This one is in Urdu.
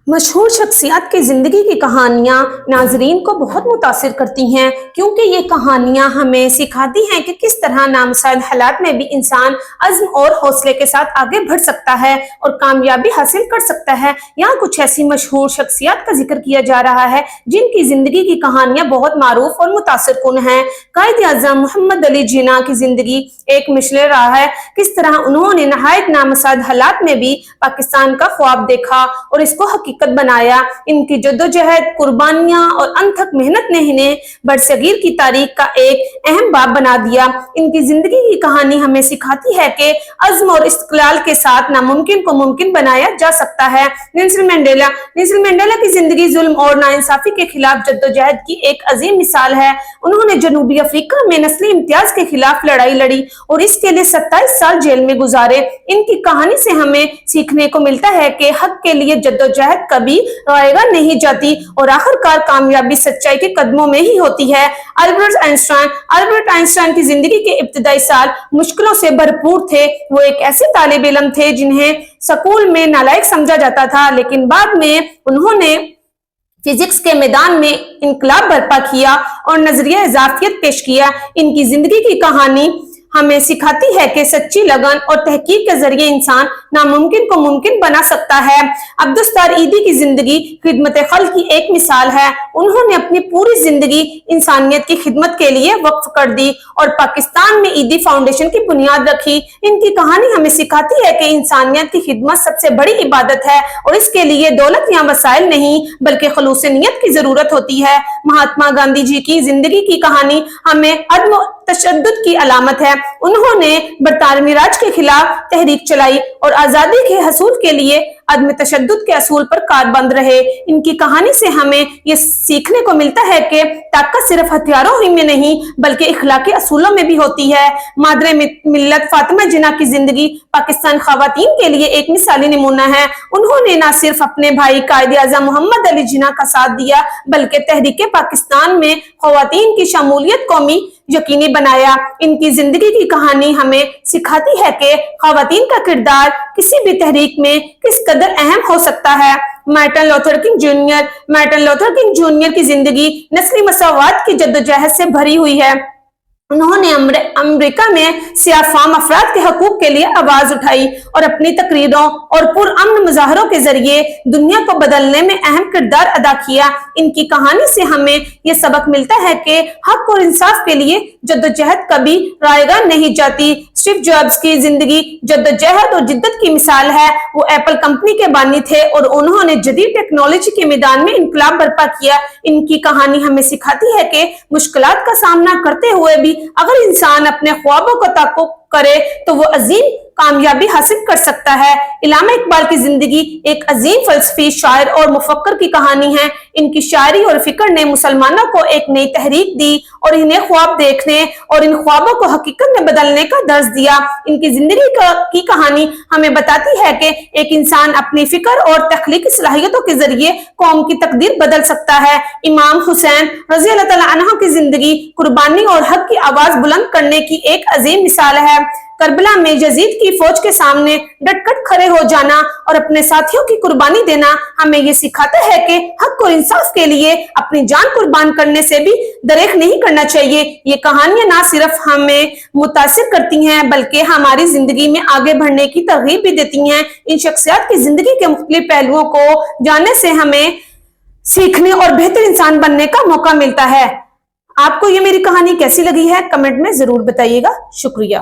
مشہور شخصیات کی زندگی کی کہانیاں ناظرین کو بہت متاثر کرتی ہیں، کیونکہ یہ کہانیاں ہمیں سکھاتی ہیں کہ کس طرح نامساعد حالات میں بھی انسان عزم اور حوصلے کے ساتھ آگے بڑھ سکتا ہے اور کامیابی حاصل کر سکتا ہے۔ یہاں کچھ ایسی مشہور شخصیات کا ذکر کیا جا رہا ہے جن کی زندگی کی کہانیاں بہت معروف اور متاثر کن ہیں۔ قائد اعظم محمد علی جناح کی زندگی ایک مثال رہا ہے، کس طرح انہوں نے نہایت نامساعد حالات میں بھی پاکستان کا خواب دیکھا اور اس کو حقیقت بنایا۔ ان کی جدوجہد، قربانیاں اور انتھک محنت نے انہیں برصغیر کی تاریخ کا ایک اہم باب بنا دیا۔ ان کی زندگی کی کہانی ہمیں سکھاتی ہے کہ عزم اور استقلال کے ساتھ ناممکن کو ممکن بنایا جا سکتا ہے۔ نیلسن منڈیلا کی زندگی ظلم اور ناانصافی کے خلاف جدوجہد کی ایک عظیم مثال ہے۔ انہوں نے جنوبی افریقہ میں نسلی امتیاز کے خلاف لڑائی لڑی اور اس کے لیے 27 سال جیل میں گزارے۔ ان کی کہانی سے ہمیں سیکھنے کو ملتا ہے کہ حق کے لیے جدوجہد کبھی رائے گاہ نہیں جاتی اور آخرکار کامیابی سچائی کے قدموں میں ہی ہوتی ہے۔ البرٹ آئنسٹائن کی زندگی کے ابتدائی سال مشکلوں سے بھرپور تھے۔ وہ ایک ایسے طالب علم تھے جنہیں سکول میں نالائق سمجھا جاتا تھا، لیکن بعد میں انہوں نے فزکس کے میدان میں انقلاب برپا کیا اور نظریہ اضافیت پیش کیا۔ ان کی زندگی کی کہانی ہمیں سکھاتی ہے کہ سچی لگن اور تحقیق کے ذریعے انسان ناممکن کو ممکن بنا سکتا ہے۔ عبدالستار ایدھی کی زندگی خدمت خلق کی ایک مثال ہے۔ انہوں نے اپنی پوری زندگی انسانیت کی خدمت کے لیے وقف کر دی اور پاکستان میں ایدھی فاؤنڈیشن کی بنیاد رکھی۔ ان کی کہانی ہمیں سکھاتی ہے کہ انسانیت کی خدمت سب سے بڑی عبادت ہے اور اس کے لیے دولت یا وسائل نہیں بلکہ خلوص نیت کی ضرورت ہوتی ہے۔ مہاتما گاندھی جی کی زندگی کی کہانی ہمیں عدم تشدد کی علامت ہے۔ انہوں نے برطانوی راج کے خلاف تحریک چلائی اور آزادی کے حصول کے لیے عدم تشدد کے اصول پر کاربند رہے۔ ان کی کہانی سے ہمیں یہ سیکھنے کو ملتا ہے کہ طاقت صرف ہتھیاروں ہی میں نہیں بلکہ اخلاقی اصولوں میں بھی ہوتی ہے۔ مادر ملت فاطمہ جناح کی زندگی پاکستان خواتین کے لیے ایک مثالی نمونہ ہے۔ انہوں نے نہ صرف اپنے بھائی قائد اعظم محمد علی جناح کا ساتھ دیا بلکہ تحریک پاکستان میں خواتین کی شمولیت کو یقینی بنایا۔ ان کی زندگی کی کہانی ہمیں سکھاتی ہے کہ خواتین کا کردار کسی بھی تحریک میں کس قدر اہم ہو سکتا ہے۔ مارٹن لوتھر کنگ جونیئر کی زندگی نسلی مساوات کی جدوجہد سے بھری ہوئی ہے۔ انہوں نے امریکہ میں سیاہ فام افراد کے حقوق کے لیے آواز اٹھائی اور اپنی تقریروں اور پرامن مظاہروں کے ذریعے دنیا کو بدلنے میں اہم کردار ادا کیا۔ ان کی کہانی سے ہمیں یہ سبق ملتا ہے کہ حق اور انصاف کے لیے جدوجہد کبھی رائے گاہ نہیں جاتی۔ اسٹیو جابز کی زندگی جدوجہد اور جدت کی مثال ہے۔ وہ ایپل کمپنی کے بانی تھے اور انہوں نے جدید ٹیکنالوجی کے میدان میں انقلاب برپا کیا۔ ان کی کہانی ہمیں سکھاتی ہے کہ مشکلات کا سامنا کرتے ہوئے بھی اگر انسان اپنے خوابوں کو تحقق کرے تو وہ عظیم کامیابی حاصل کر سکتا ہے۔ علامہ اقبال کی زندگی ایک عظیم فلسفی، شاعر اور مفکر کی کہانی ہے۔ ان کی شاعری اور فکر نے مسلمانوں کو ایک نئی تحریک دی اور انہیں خواب دیکھنے اور ان خوابوں کو حقیقت میں بدلنے کا درس دیا۔ ان کی زندگی کی کہانی ہمیں بتاتی ہے کہ ایک انسان اپنی فکر اور تخلیقی صلاحیتوں کے ذریعے قوم کی تقدیر بدل سکتا ہے۔ امام حسین رضی اللہ تعالیٰ عنہ کی زندگی قربانی اور حق کی آواز بلند کرنے کی ایک عظیم مثال ہے۔ کربلا میں یزید کی فوج کے سامنے ڈٹ کر کھڑے ہو جانا اور اپنے ساتھیوں کی قربانی دینا ہمیں یہ سکھاتا ہے کہ حق اور انصاف کے لیے اپنی جان قربان کرنے سے بھی دریغ نہیں کرنا چاہیے۔ یہ کہانیاں نہ صرف ہمیں متاثر کرتی ہیں بلکہ ہماری زندگی میں آگے بڑھنے کی ترغیب بھی دیتی ہیں۔ ان شخصیات کی زندگی کے مختلف پہلوؤں کو جاننے سے ہمیں سیکھنے اور بہتر انسان بننے کا موقع ملتا ہے۔ آپ کو یہ میری کہانی کیسی لگی ہے کمنٹ میں ضرور بتائیے گا۔ شکریہ۔